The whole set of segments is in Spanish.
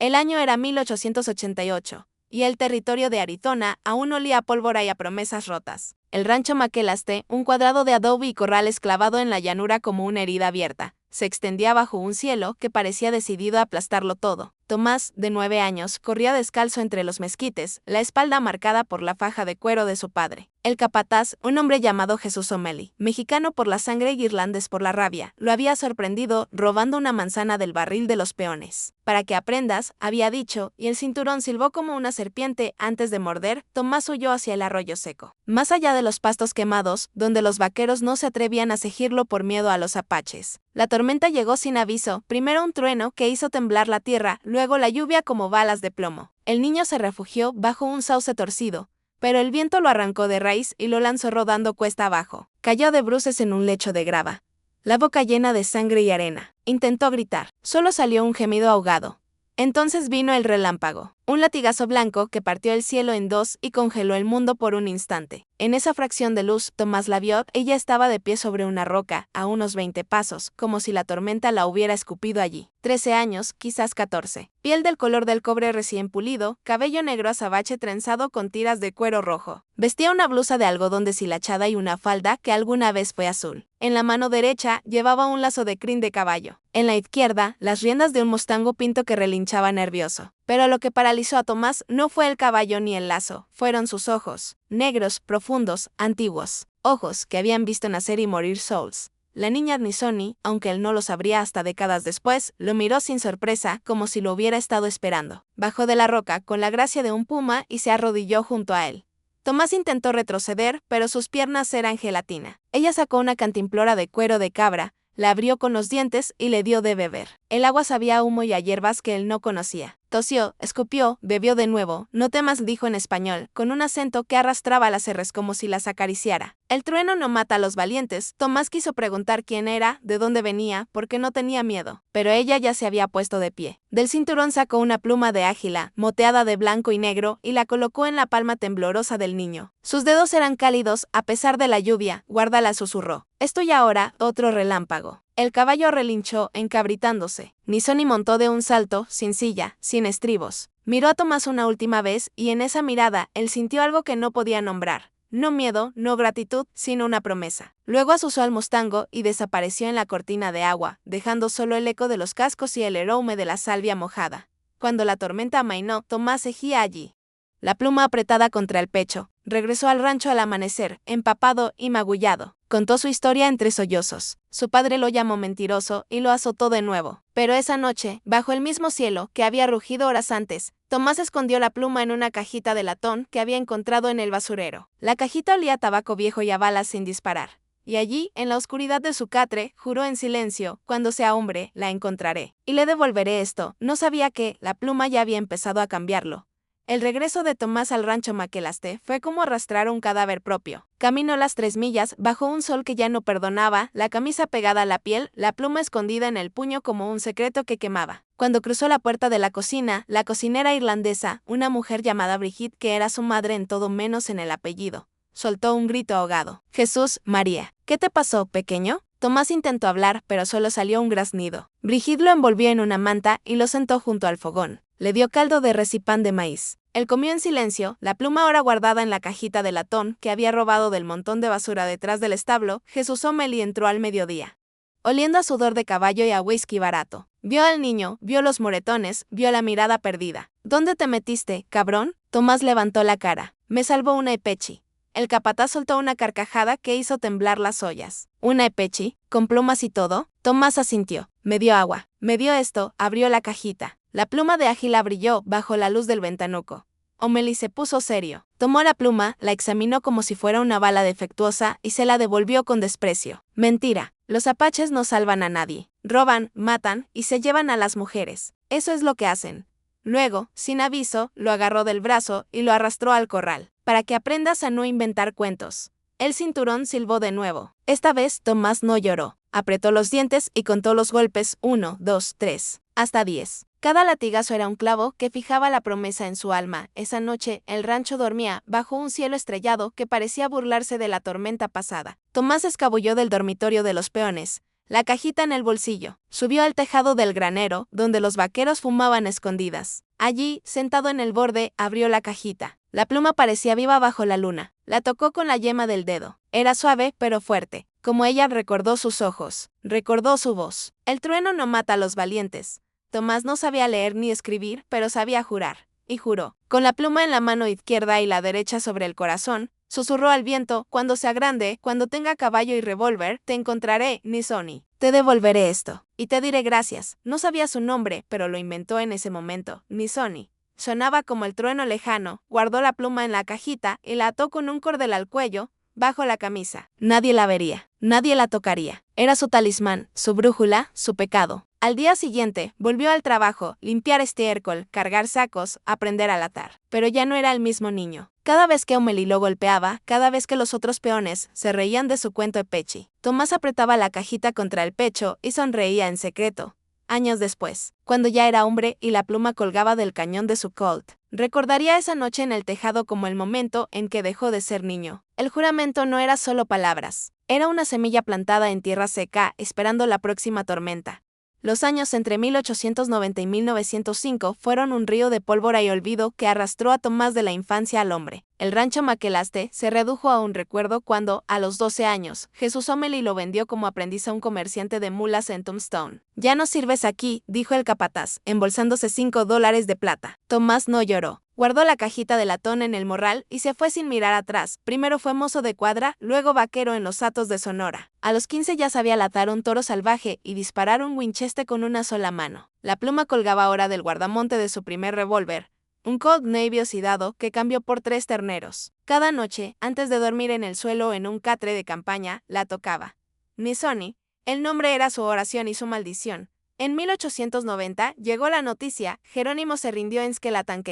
El año era 1888, y el territorio de Arizona aún olía a pólvora y a promesas rotas. El rancho McElastey, un cuadrado de adobe y corrales clavado en la llanura como una herida abierta, se extendía bajo un cielo que parecía decidido a aplastarlo todo. Tomás, de 9 años, corría descalzo entre los mezquites, la espalda marcada por la faja de cuero de su padre. El capataz, un hombre llamado Jesús O'Malley, mexicano por la sangre y irlandés por la rabia, lo había sorprendido robando una manzana del barril de los peones. Para que aprendas, había dicho, y el cinturón silbó como una serpiente antes de morder. Tomás huyó hacia el arroyo seco. Más allá de los pastos quemados, donde los vaqueros no se atrevían a seguirlo por miedo a los apaches. La tormenta llegó sin aviso, primero un trueno que hizo temblar la tierra, luego la lluvia como balas de plomo. El niño se refugió bajo un sauce torcido, pero el viento lo arrancó de raíz y lo lanzó rodando cuesta abajo. Cayó de bruces en un lecho de grava, la boca llena de sangre y arena. Intentó gritar, solo salió un gemido ahogado. Entonces vino el relámpago, un latigazo blanco que partió el cielo en dos y congeló el mundo por un instante. En esa fracción de luz, Tomás la vio. Ella estaba de pie sobre una roca, a unos 20 pasos, como si la tormenta la hubiera escupido allí. 13 años, quizás 14. Piel del color del cobre recién pulido, cabello negro azabache trenzado con tiras de cuero rojo. Vestía una blusa de algodón deshilachada y una falda que alguna vez fue azul. En la mano derecha llevaba un lazo de crin de caballo. En la izquierda, las riendas de un mustango pinto que relinchaba nervioso. Pero lo que paralizó a Tomás no fue el caballo ni el lazo, fueron sus ojos, negros, profundos, antiguos, ojos que habían visto nacer y morir Souls. La niña Nisoni, aunque él no lo sabría hasta décadas después, lo miró sin sorpresa, como si lo hubiera estado esperando. Bajó de la roca con la gracia de un puma y se arrodilló junto a él. Tomás intentó retroceder, pero sus piernas eran gelatina. Ella sacó una cantimplora de cuero de cabra, la abrió con los dientes y le dio de beber. El agua sabía a humo y a hierbas que él no conocía. Tosió, escupió, bebió de nuevo. No temas, dijo en español, con un acento que arrastraba las R's como si las acariciara. El trueno no mata a los valientes. Tomás quiso preguntar quién era, de dónde venía, porque no tenía miedo. Pero ella ya se había puesto de pie. Del cinturón sacó una pluma de águila, moteada de blanco y negro, y la colocó en la palma temblorosa del niño. Sus dedos eran cálidos, a pesar de la lluvia. Guárdala, susurró. Esto y ahora, otro relámpago. El caballo relinchó, encabritándose. Nisoni montó de un salto, sin silla, sin estribos. Miró a Tomás una última vez, y en esa mirada, él sintió algo que no podía nombrar. No miedo, no gratitud, sino una promesa. Luego azuzó al mustango y desapareció en la cortina de agua, dejando solo el eco de los cascos y el aroma de la salvia mojada. Cuando la tormenta amainó, Tomás seguía allí, la pluma apretada contra el pecho. Regresó al rancho al amanecer, empapado y magullado. Contó su historia entre sollozos. Su padre lo llamó mentiroso y lo azotó de nuevo. Pero esa noche, bajo el mismo cielo que había rugido horas antes, Tomás escondió la pluma en una cajita de latón que había encontrado en el basurero. La cajita olía a tabaco viejo y a balas sin disparar. Y allí, en la oscuridad de su catre, juró en silencio, cuando sea hombre, la encontraré. Y le devolveré esto. No sabía que la pluma ya había empezado a cambiarlo. El regreso de Tomás al rancho McElastey fue como arrastrar un cadáver propio. Caminó las 3 millas bajo un sol que ya no perdonaba, la camisa pegada a la piel, la pluma escondida en el puño como un secreto que quemaba. Cuando cruzó la puerta de la cocina, la cocinera irlandesa, una mujer llamada Brigitte, que era su madre en todo menos en el apellido, soltó un grito ahogado. Jesús, María, ¿qué te pasó, pequeño? Tomás intentó hablar, pero solo salió un graznido. Brigitte lo envolvió en una manta y lo sentó junto al fogón. Le dio caldo de res y pan de maíz. Él comió en silencio, la pluma ahora guardada en la cajita de latón que había robado del montón de basura detrás del establo. Jesús O'Malley entró al mediodía, oliendo a sudor de caballo y a whisky barato. Vio al niño, vio los moretones, vio la mirada perdida. ¿Dónde te metiste, cabrón? Tomás levantó la cara. Me salvó una epechi. El capataz soltó una carcajada que hizo temblar las ollas. ¿Una epechi? ¿Con plumas y todo? Tomás asintió. Me dio agua. Me dio esto, abrió la cajita. La pluma de águila brilló bajo la luz del ventanuco. O'Malley se puso serio. Tomó la pluma, la examinó como si fuera una bala defectuosa y se la devolvió con desprecio. Mentira. Los apaches no salvan a nadie. Roban, matan y se llevan a las mujeres. Eso es lo que hacen. Luego, sin aviso, lo agarró del brazo y lo arrastró al corral. Para que aprendas a no inventar cuentos. El cinturón silbó de nuevo. Esta vez Tomás no lloró. Apretó los dientes y contó los golpes: 1, 2, 3, hasta 10. Cada latigazo era un clavo que fijaba la promesa en su alma. Esa noche, el rancho dormía bajo un cielo estrellado que parecía burlarse de la tormenta pasada. Tomás escabulló del dormitorio de los peones, la cajita en el bolsillo. Subió al tejado del granero, donde los vaqueros fumaban escondidas. Allí, sentado en el borde, abrió la cajita. La pluma parecía viva bajo la luna. La tocó con la yema del dedo. Era suave, pero fuerte. Como ella recordó sus ojos, recordó su voz. El trueno no mata a los valientes. Tomás no sabía leer ni escribir, pero sabía jurar. Y juró. Con la pluma en la mano izquierda y la derecha sobre el corazón, susurró al viento: cuando sea grande, cuando tenga caballo y revólver, te encontraré, Nizoni. Te devolveré esto. Y te diré gracias. No sabía su nombre, pero lo inventó en ese momento, Nizoni. Sonaba como el trueno lejano. Guardó la pluma en la cajita y la ató con un cordel al cuello, bajo la camisa. Nadie la vería, nadie la tocaría. Era su talismán, su brújula, su pecado. Al día siguiente, volvió al trabajo, limpiar estiércol, cargar sacos, aprender a latar. Pero ya no era el mismo niño. Cada vez que Omelí lo golpeaba, cada vez que los otros peones se reían de su cuento epechi, Tomás apretaba la cajita contra el pecho y sonreía en secreto. Años después, cuando ya era hombre y la pluma colgaba del cañón de su Colt, recordaría esa noche en el tejado como el momento en que dejó de ser niño. El juramento no era solo palabras, era una semilla plantada en tierra seca esperando la próxima tormenta. Los años entre 1890 y 1905 fueron un río de pólvora y olvido que arrastró a Tomás de la infancia al hombre. El rancho Maquelaste se redujo a un recuerdo cuando, a los 12 años, Jesús Omelí lo vendió como aprendiz a un comerciante de mulas en Tombstone. «Ya no sirves aquí», dijo el capataz, embolsándose $5 de plata. Tomás no lloró. Guardó la cajita de latón en el morral y se fue sin mirar atrás. Primero fue mozo de cuadra, luego vaquero en los Hatos de Sonora. A los 15 ya sabía latar un toro salvaje y disparar un Winchester con una sola mano. La pluma colgaba ahora del guardamonte de su primer revólver, un Colt Navy oxidado que cambió por 3 terneros. Cada noche, antes de dormir en el suelo o en un catre de campaña, la tocaba. Nizoni, el nombre era su oración y su maldición. En 1890 llegó la noticia: Jerónimo se rindió en Skeleton.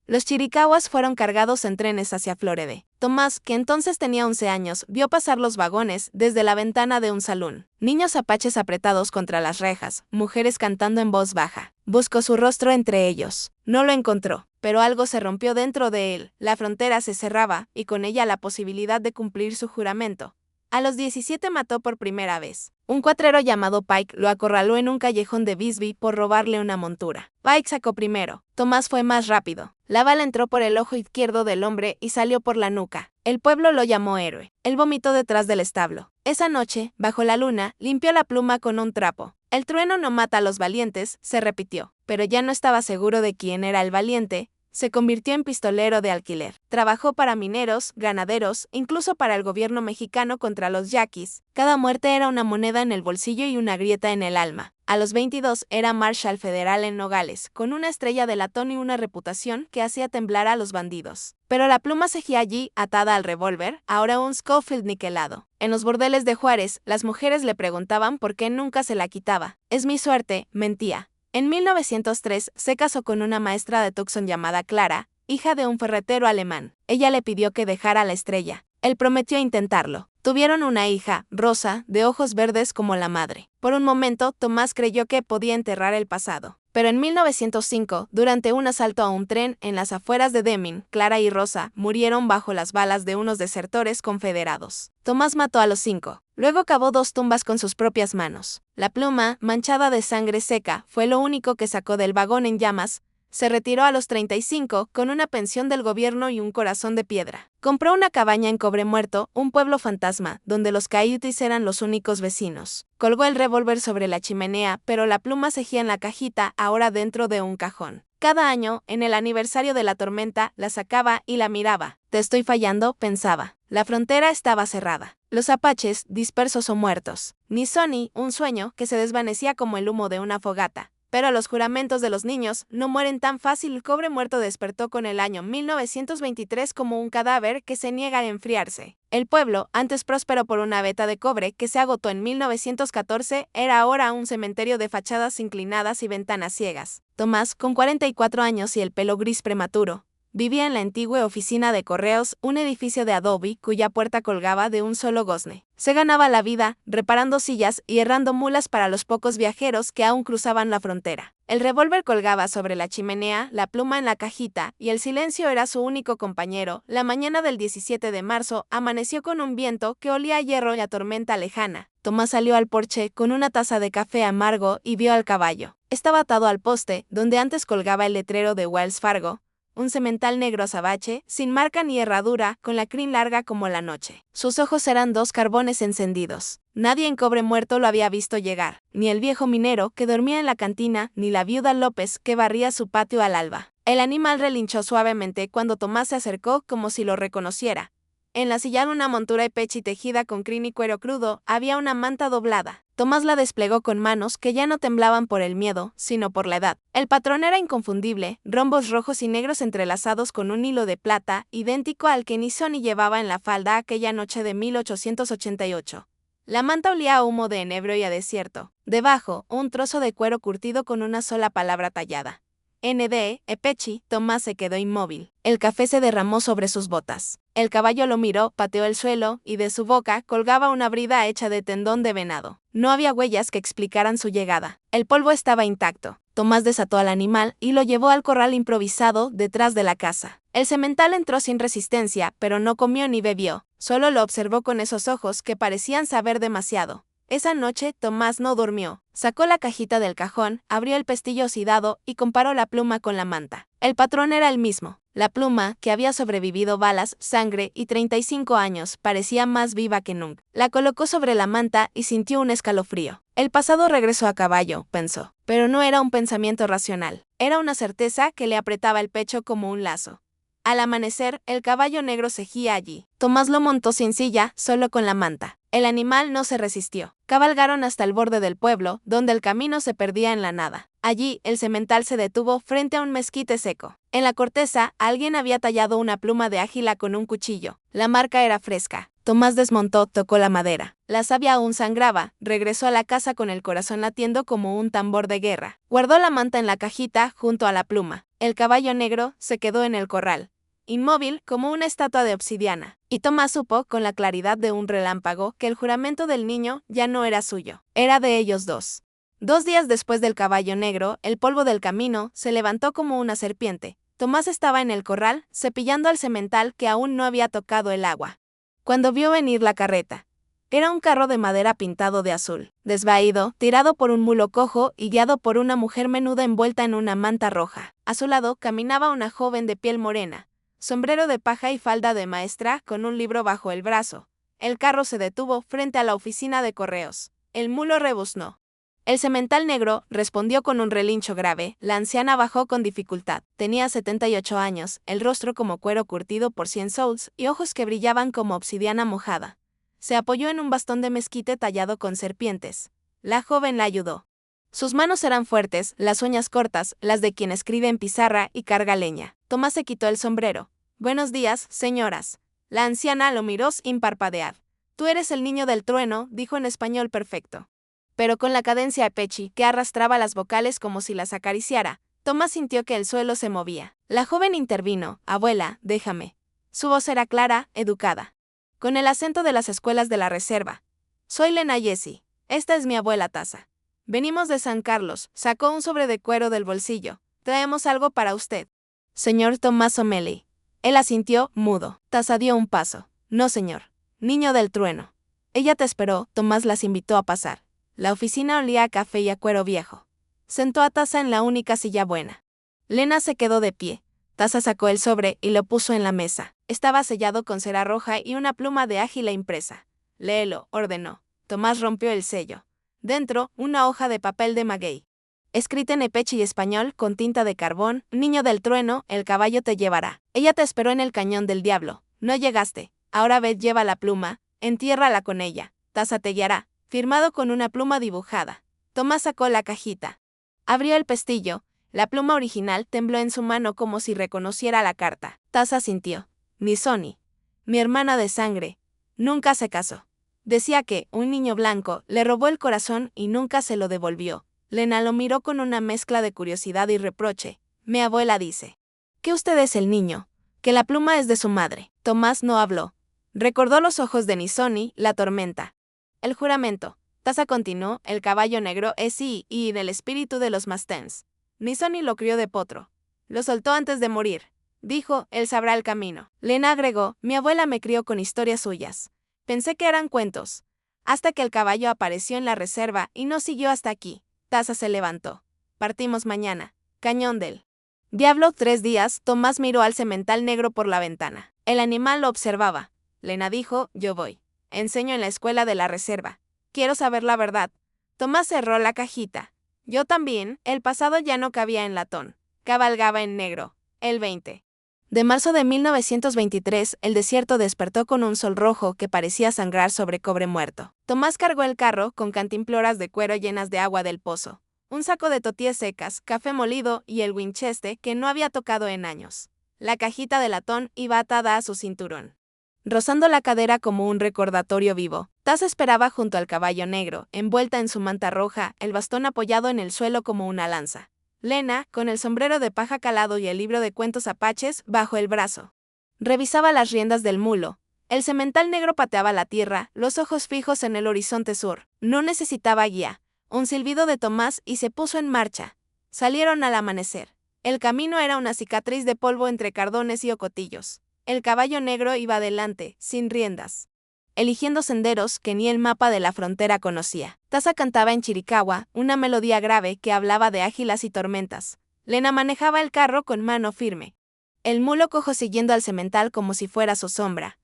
Los chiricahuas fueron cargados en trenes hacia Florede. Tomás, que entonces tenía 11 años, vio pasar los vagones desde la ventana de un salón. Niños apaches apretados contra las rejas, mujeres cantando en voz baja. Buscó su rostro entre ellos. No lo encontró, pero algo se rompió dentro de él. La frontera se cerraba, y con ella la posibilidad de cumplir su juramento. A los 17 mató por primera vez. Un cuatrero llamado Pike lo acorraló en un callejón de Bisbee por robarle una montura. Pike sacó primero. Tomás fue más rápido. La bala entró por el ojo izquierdo del hombre y salió por la nuca. El pueblo lo llamó héroe. Él vomitó detrás del establo. Esa noche, bajo la luna, limpió la pluma con un trapo. El trueno no mata a los valientes, se repitió. Pero ya no estaba seguro de quién era el valiente. Se convirtió en pistolero de alquiler. Trabajó para mineros, ganaderos, incluso para el gobierno mexicano contra los yaquis. Cada muerte era una moneda en el bolsillo y una grieta en el alma. A los 22 era Marshal federal en Nogales, con una estrella de latón y una reputación que hacía temblar a los bandidos. Pero la pluma seguía allí, atada al revólver, ahora un Schofield niquelado. En los bordeles de Juárez, las mujeres le preguntaban por qué nunca se la quitaba. «Es mi suerte», mentía. En 1903 se casó con una maestra de Tucson llamada Clara, hija de un ferretero alemán. Ella le pidió que dejara la estrella. Él prometió intentarlo. Tuvieron una hija, Rosa, de ojos verdes como la madre. Por un momento, Tomás creyó que podía enterrar el pasado. Pero en 1905, durante un asalto a un tren en las afueras de Deming, Clara y Rosa murieron bajo las balas de unos desertores confederados. Tomás mató a los 5. Luego cavó 2 tumbas con sus propias manos. La pluma, manchada de sangre seca, fue lo único que sacó del vagón en llamas. Se retiró a los 35 con una pensión del gobierno y un corazón de piedra. Compró una cabaña en Cobre Muerto, un pueblo fantasma, donde los cayutis eran los únicos vecinos. Colgó el revólver sobre la chimenea, pero la pluma seguía en la cajita, ahora dentro de un cajón. Cada año, en el aniversario de la tormenta, la sacaba y la miraba. «Te estoy fallando», pensaba. La frontera estaba cerrada. Los apaches, dispersos o muertos. Nizoni, un sueño que se desvanecía como el humo de una fogata. Pero los juramentos de los niños no mueren tan fácil. Cobre Muerto despertó con el año 1923 como un cadáver que se niega a enfriarse. El pueblo, antes próspero por una veta de cobre que se agotó en 1914, era ahora un cementerio de fachadas inclinadas y ventanas ciegas. Tomás, con 44 años y el pelo gris prematuro, vivía en la antigua oficina de correos, un edificio de adobe cuya puerta colgaba de un solo gozne. Se ganaba la vida reparando sillas y herrando mulas para los pocos viajeros que aún cruzaban la frontera. El revólver colgaba sobre la chimenea, la pluma en la cajita, y el silencio era su único compañero. La mañana del 17 de marzo amaneció con un viento que olía a hierro y a tormenta lejana. Tomás salió al porche con una taza de café amargo y vio al caballo. Estaba atado al poste, donde antes colgaba el letrero de Wells Fargo, un semental negro azabache, sin marca ni herradura, con la crin larga como la noche. Sus ojos eran dos carbones encendidos. Nadie en Cobre Muerto lo había visto llegar, ni el viejo minero que dormía en la cantina, ni la viuda López que barría su patio al alba. El animal relinchó suavemente cuando Tomás se acercó como si lo reconociera. En la silla una montura epechi tejida con crin y cuero crudo, había una manta doblada. Tomás la desplegó con manos que ya no temblaban por el miedo, sino por la edad. El patrón era inconfundible, rombos rojos y negros entrelazados con un hilo de plata, idéntico al que Nisoni llevaba en la falda aquella noche de 1888. La manta olía a humo de enebro y a desierto. Debajo, un trozo de cuero curtido con una sola palabra tallada. N.D. Epechi. Tomás se quedó inmóvil. El café se derramó sobre sus botas. El caballo lo miró, pateó el suelo, y de su boca colgaba una brida hecha de tendón de venado. No había huellas que explicaran su llegada. El polvo estaba intacto. Tomás desató al animal y lo llevó al corral improvisado detrás de la casa. El semental entró sin resistencia, pero no comió ni bebió. Solo lo observó con esos ojos que parecían saber demasiado. Esa noche Tomás no durmió. Sacó la cajita del cajón, abrió el pestillo oxidado y comparó la pluma con la manta. El patrón era el mismo. La pluma, que había sobrevivido balas, sangre y 35 años, parecía más viva que nunca. La colocó sobre la manta y sintió un escalofrío. El pasado regresó a caballo, pensó. Pero no era un pensamiento racional. Era una certeza que le apretaba el pecho como un lazo. Al amanecer, el caballo negro cejía allí. Tomás lo montó sin silla, solo con la manta. El animal no se resistió. Cabalgaron hasta el borde del pueblo, donde el camino se perdía en la nada. Allí, el semental se detuvo frente a un mezquite seco. En la corteza, alguien había tallado una pluma de águila con un cuchillo. La marca era fresca. Tomás desmontó, tocó la madera. La savia aún sangraba. Regresó a la casa con el corazón latiendo como un tambor de guerra. Guardó la manta en la cajita, junto a la pluma. El caballo negro se quedó en el corral, inmóvil como una estatua de obsidiana, y Tomás supo, con la claridad de un relámpago, que el juramento del niño ya no era suyo, era de ellos dos. 2 días después del caballo negro, el polvo del camino se levantó como una serpiente. Tomás estaba en el corral, cepillando al semental que aún no había tocado el agua, cuando vio venir la carreta. Era un carro de madera pintado de azul, desvaído, tirado por un mulo cojo y guiado por una mujer menuda envuelta en una manta roja. A su lado caminaba una joven de piel morena, sombrero de paja y falda de maestra, con un libro bajo el brazo. El carro se detuvo frente a la oficina de correos. El mulo rebuznó. El semental negro respondió con un relincho grave. La anciana bajó con dificultad. Tenía 78 años, el rostro como cuero curtido por 100 souls y ojos que brillaban como obsidiana mojada. Se apoyó en un bastón de mezquite tallado con serpientes. La joven la ayudó. Sus manos eran fuertes, las uñas cortas, las de quien escribe en pizarra y carga leña. Tomás se quitó el sombrero. «Buenos días, señoras». La anciana lo miró sin parpadear. «Tú eres el niño del trueno», dijo en español perfecto. Pero con la cadencia epechi, que arrastraba las vocales como si las acariciara, Tomás sintió que el suelo se movía. La joven intervino. «Abuela, déjame». Su voz era clara, educada, con el acento de las escuelas de la reserva. «Soy Lena Jessie. Esta es mi abuela Taza. Venimos de San Carlos». Sacó un sobre de cuero del bolsillo. «Traemos algo para usted, señor Tomás O'Malley». Él asintió, mudo. Taza dio un paso. «No, señor. Niño del trueno». Ella te esperó. Tomás las invitó a pasar. La oficina olía a café y a cuero viejo. Sentó a Taza en la única silla buena. Lena se quedó de pie. Taza sacó el sobre y lo puso en la mesa. Estaba sellado con cera roja y una pluma de águila impresa. «Léelo», ordenó. Tomás rompió el sello. Dentro, una hoja de papel de maguey, escrita en epechi y español con tinta de carbón: «Niño del trueno, el caballo te llevará. Ella te esperó en el cañón del diablo. No llegaste. Ahora ve, lleva la pluma, entiérrala con ella. Taza te guiará». Firmado con una pluma dibujada. Tomás sacó la cajita. Abrió el pestillo. La pluma original tembló en su mano como si reconociera la carta. Taza sintió. «Nisoni, mi hermana de sangre, nunca se casó. Decía que un niño blanco le robó el corazón y nunca se lo devolvió». Lena lo miró con una mezcla de curiosidad y reproche. «Mi abuela dice que usted es el niño, que la pluma es de su madre». Tomás no habló. Recordó los ojos de Nisoni, la tormenta. El juramento. Taza continuó: «El caballo negro es sí y en el espíritu de los Mastens. Nisoni lo crió de potro. Lo soltó antes de morir. Dijo, él sabrá el camino». Lena agregó: «Mi abuela me crió con historias suyas. Pensé que eran cuentos. hasta que el caballo apareció en la reserva y no siguió hasta aquí. Taza se levantó. Partimos mañana. Cañón del Diablo. 3 días, Tomás miró al semental negro por la ventana. El animal lo observaba. Lena dijo, yo voy. Enseño en la escuela de la reserva. Quiero saber la verdad. Tomás cerró la cajita. Yo también, el pasado ya no cabía en latón. Cabalgaba en negro. El 20 de marzo de 1923, el desierto despertó con un sol rojo que parecía sangrar sobre cobre muerto. Tomás cargó el carro con cantimploras de cuero llenas de agua del pozo, un saco de tortillas secas, café molido y el Winchester que no había tocado en años. La cajita de latón iba atada a su cinturón, rozando la cadera como un recordatorio vivo. Taz esperaba junto al caballo negro, envuelta en su manta roja, el bastón apoyado en el suelo como una lanza. Lena, con el sombrero de paja calado y el libro de cuentos apaches bajo el brazo, revisaba las riendas del mulo. El semental negro pateaba la tierra, los ojos fijos en el horizonte sur. No necesitaba guía. Un silbido de Tomás y se puso en marcha. Salieron al amanecer. El camino era una cicatriz de polvo entre cardones y ocotillos. El caballo negro iba adelante, sin riendas, eligiendo senderos que ni el mapa de la frontera conocía. Taza cantaba en chiricahua, una melodía grave que hablaba de ágilas y tormentas. Lena manejaba el carro con mano firme. El mulo cojo siguiendo al semental como si fuera su sombra.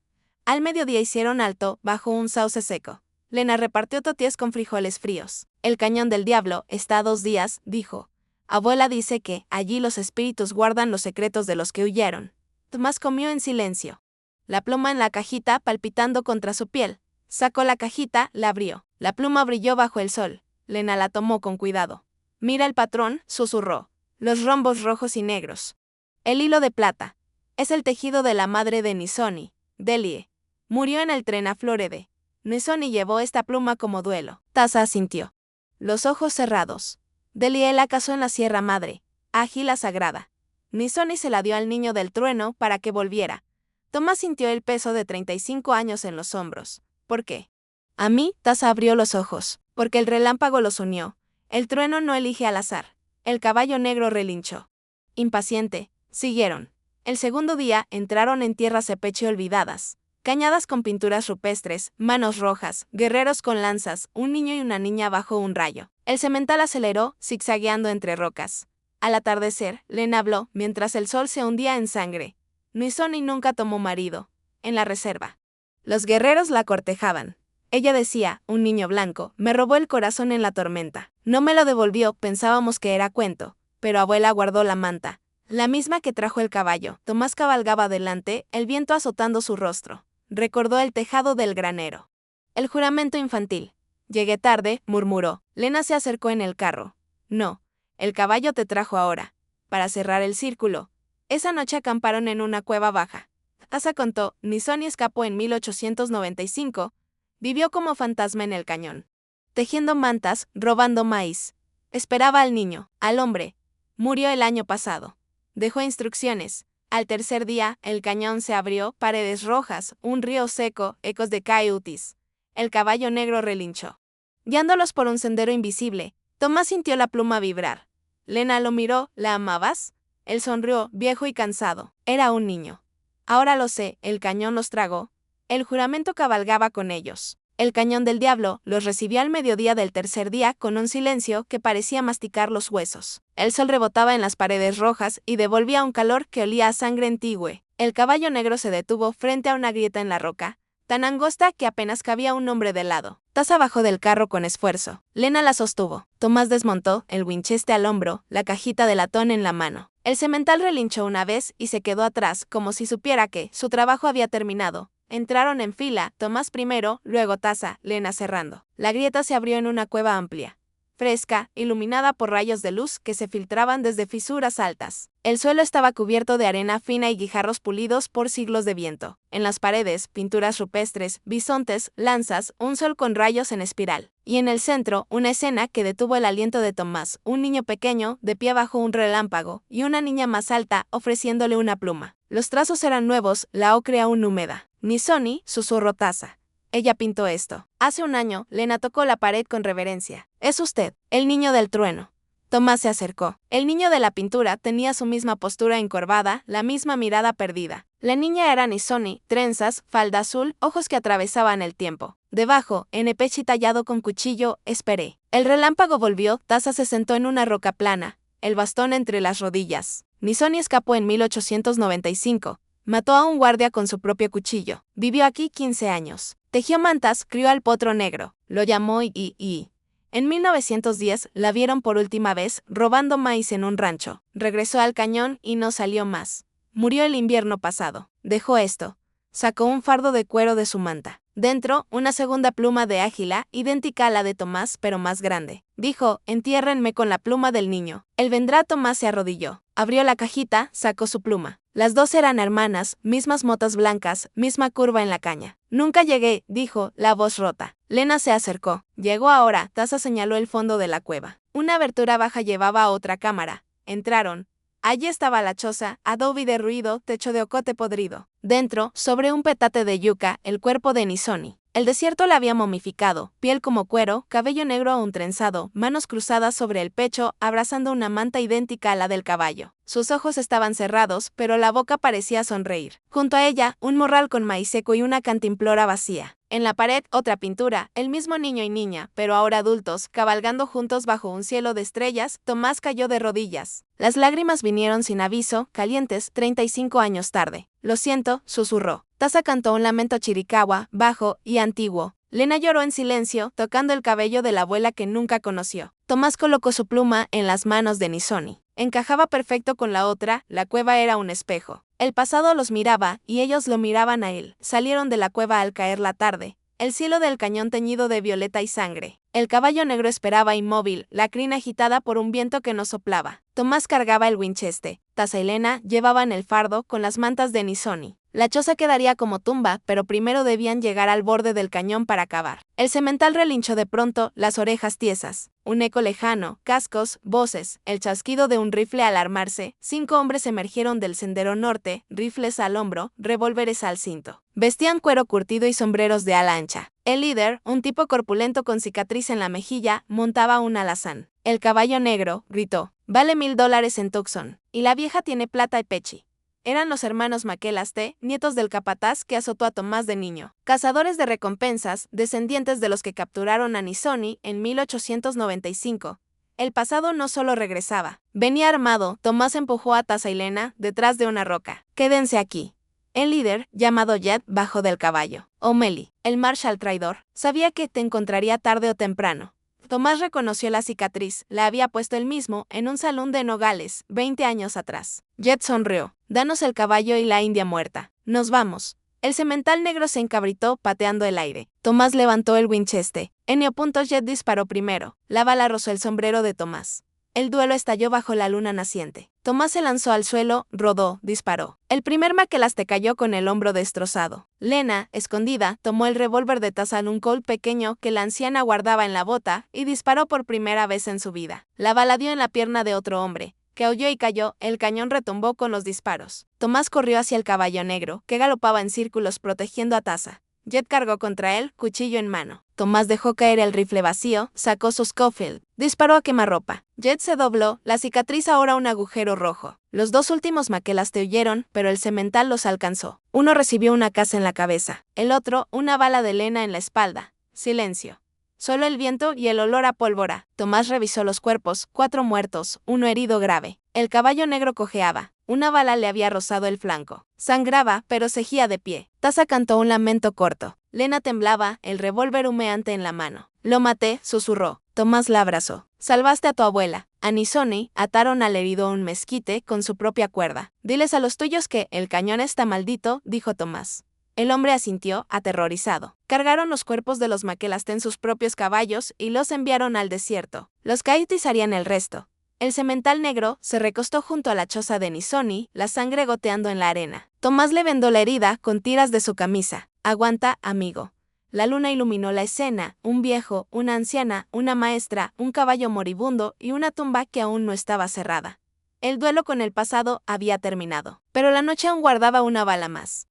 Al mediodía hicieron alto, bajo un sauce seco. Lena repartió tortillas con frijoles fríos. El cañón del diablo está a 2 días, dijo. Abuela dice que allí los espíritus guardan los secretos de los que huyeron. Tomás comió en silencio. La pluma en la cajita palpitando contra su piel. Sacó la cajita, la abrió. La pluma brilló bajo el sol. Lena la tomó con cuidado. Mira el patrón, susurró. Los rombos rojos y negros. El hilo de plata. Es el tejido de la madre de Nisoni, Delie. Murió en el tren a Florede. Nisoni llevó esta pluma como duelo. Taza asintió. Los ojos cerrados. Delie la casó en la Sierra Madre, ágila sagrada. Nisoni se la dio al niño del trueno para que volviera. Tomás sintió el peso de 35 años en los hombros. ¿Por qué? A mí, Taza abrió los ojos. Porque el relámpago los unió. El trueno no elige al azar. El caballo negro relinchó. Impaciente, siguieron. El segundo día entraron en tierras cepeche olvidadas. Cañadas con pinturas rupestres, manos rojas, guerreros con lanzas, un niño y una niña bajo un rayo. El semental aceleró, zigzagueando entre rocas. Al atardecer, Lena habló, mientras el sol se hundía en sangre. Nisoni nunca tomó marido. En la reserva. Los guerreros la cortejaban. Ella decía, un niño blanco, me robó el corazón en la tormenta. No me lo devolvió, pensábamos que era cuento. Pero abuela guardó la manta. La misma que trajo el caballo. Tomás cabalgaba adelante, el viento azotando su rostro. Recordó el tejado del granero. El juramento infantil. Llegué tarde, murmuró. Lena se acercó en el carro. No. El caballo te trajo ahora. Para cerrar el círculo. Esa noche acamparon en una cueva baja. Taza contó, Nisoni escapó en 1895. Vivió como fantasma en el cañón. Tejiendo mantas, robando maíz. Esperaba al niño, al hombre. Murió el año pasado. Dejó instrucciones. Al tercer día, el cañón se abrió, paredes rojas, un río seco, ecos de cayutis. El caballo negro relinchó. Guiándolos por un sendero invisible, Tomás sintió la pluma vibrar. Lena lo miró, ¿la amabas? Él sonrió, viejo y cansado. Era un niño. Ahora lo sé, el cañón los tragó. El juramento cabalgaba con ellos. El cañón del diablo los recibió al mediodía del tercer día con un silencio que parecía masticar los huesos. El sol rebotaba en las paredes rojas y devolvía un calor que olía a sangre antigua. El caballo negro se detuvo frente a una grieta en la roca, tan angosta que apenas cabía un hombre de lado. Taza bajó del carro con esfuerzo. Lena la sostuvo. Tomás desmontó, el Winchester al hombro, la cajita de latón en la mano. El semental relinchó una vez y se quedó atrás, como si supiera que su trabajo había terminado. Entraron en fila, Tomás primero, luego Taza, Lena cerrando. La grieta se abrió en una cueva amplia, fresca, iluminada por rayos de luz que se filtraban desde fisuras altas. El suelo estaba cubierto de arena fina y guijarros pulidos por siglos de viento. En las paredes, pinturas rupestres, bisontes, lanzas, un sol con rayos en espiral. Y en el centro, una escena que detuvo el aliento de Tomás, un niño pequeño, de pie bajo un relámpago, y una niña más alta, ofreciéndole una pluma. Los trazos eran nuevos, la ocre aún húmeda. Nisoni, susurró Taza. Ella pintó esto. Hace un año, Lena tocó la pared con reverencia. Es usted, el niño del trueno. Tomás se acercó. El niño de la pintura tenía su misma postura encorvada, la misma mirada perdida. La niña era Nisoni, trenzas, falda azul, ojos que atravesaban el tiempo. Debajo, en pechi tallado con cuchillo, esperé. El relámpago volvió, Taza se sentó en una roca plana, el bastón entre las rodillas. Nisoni escapó en 1895. Mató a un guardia con su propio cuchillo. Vivió aquí 15 años. Tejió mantas, crió al potro negro. Lo llamó y. En 1910 la vieron por última vez robando maíz en un rancho. Regresó al cañón y no salió más. Murió el invierno pasado. Dejó esto. Sacó un fardo de cuero de su manta. Dentro, una segunda pluma de águila, idéntica a la de Tomás, pero más grande. Dijo, entiérrenme con la pluma del niño. El vendrá. Tomás se arrodilló. Abrió la cajita, sacó su pluma. Las dos eran hermanas, mismas motas blancas, misma curva en la caña. Nunca llegué, dijo, la voz rota. Lena se acercó. Llegó ahora. Taza señaló el fondo de la cueva. Una abertura baja llevaba a otra cámara. Entraron. Allí estaba la choza, adobe derruido, techo de ocote podrido. Dentro, sobre un petate de yuca, el cuerpo de Nisoni. El desierto la había momificado, piel como cuero, cabello negro aún trenzado, manos cruzadas sobre el pecho, abrazando una manta idéntica a la del caballo. Sus ojos estaban cerrados, pero la boca parecía sonreír. Junto a ella, un morral con maíz seco y una cantimplora vacía. En la pared, otra pintura, el mismo niño y niña, pero ahora adultos, cabalgando juntos bajo un cielo de estrellas. Tomás cayó de rodillas. Las lágrimas vinieron sin aviso, calientes, 35 años tarde. Lo siento, susurró. Taza cantó un lamento chiricahua, bajo y antiguo. Lena lloró en silencio, tocando el cabello de la abuela que nunca conoció. Tomás colocó su pluma en las manos de Nisoni. Encajaba perfecto con la otra, la cueva era un espejo. El pasado los miraba, y ellos lo miraban a él. Salieron de la cueva al caer la tarde. El cielo del cañón teñido de violeta y sangre. El caballo negro esperaba inmóvil, la crin agitada por un viento que no soplaba. Tomás cargaba el Winchester. Taza y Lena llevaban el fardo con las mantas de Nisoni. La choza quedaría como tumba, pero primero debían llegar al borde del cañón para cavar. El semental relinchó de pronto, las orejas tiesas. Un eco lejano, cascos, voces, el chasquido de un rifle al armarse. 5 hombres emergieron del sendero norte, rifles al hombro, revólveres al cinto. Vestían cuero curtido y sombreros de ala ancha. El líder, un tipo corpulento con cicatriz en la mejilla, montaba un alazán. El caballo negro, gritó, vale $1000 en Tucson. Y la vieja tiene plata y pechi. Eran los hermanos Maquelaste, nietos del capataz que azotó a Tomás de niño. Cazadores de recompensas, descendientes de los que capturaron a Nisoni en 1895. El pasado no solo regresaba. Venía armado. Tomás empujó a Taza y Lena detrás de una roca. Quédense aquí. El líder, llamado Jet, bajó del caballo. O'Malley, el marshal traidor, sabía que te encontraría tarde o temprano. Tomás reconoció la cicatriz, la había puesto él mismo en un salón de Nogales, 20 años atrás. Jet sonrió. Danos el caballo y la india muerta. Nos vamos. El semental negro se encabritó, pateando el aire. Tomás levantó el Winchester. Jet disparó primero. La bala rozó el sombrero de Tomás. El duelo estalló bajo la luna naciente. Tomás se lanzó al suelo, rodó, disparó. El primer Maquelaste cayó con el hombro destrozado. Lena, escondida, tomó el revólver de Taza un Colt pequeño que la anciana guardaba en la bota y disparó por primera vez en su vida. La bala dio en la pierna de otro hombre, que aulló y cayó. El cañón retumbó con los disparos. Tomás corrió hacia el caballo negro, que galopaba en círculos protegiendo a Taza. Jet cargó contra él, cuchillo en mano. Tomás dejó caer el rifle vacío, sacó su Schofield, disparó a quemarropa. Jet se dobló, la cicatriz ahora un agujero rojo. Los 2 últimos Maquelaste huyeron, pero el semental los alcanzó. Uno recibió una caza en la cabeza, el otro, una bala de Lena en la espalda. Silencio. Solo el viento y el olor a pólvora. Tomás revisó los cuerpos, 4 muertos, uno herido grave. El caballo negro cojeaba. Una bala le había rozado el flanco. Sangraba, pero seguía de pie. Taza cantó un lamento corto. Lena temblaba, el revólver humeante en la mano. Lo maté, susurró. Tomás la abrazó. Salvaste a tu abuela. A Nisoni ataron al herido a un mezquite con su propia cuerda. Diles a los tuyos que el cañón está maldito, dijo Tomás. El hombre asintió, aterrorizado. Cargaron los cuerpos de los Maquelaste en sus propios caballos y los enviaron al desierto. Los Coyotes harían el resto. El semental negro se recostó junto a la choza de Nisoni, la sangre goteando en la arena. Tomás le vendó la herida con tiras de su camisa. Aguanta, amigo. La luna iluminó la escena, un viejo, una anciana, una maestra, un caballo moribundo y una tumba que aún no estaba cerrada. El duelo con el pasado había terminado, pero la noche aún guardaba una bala más.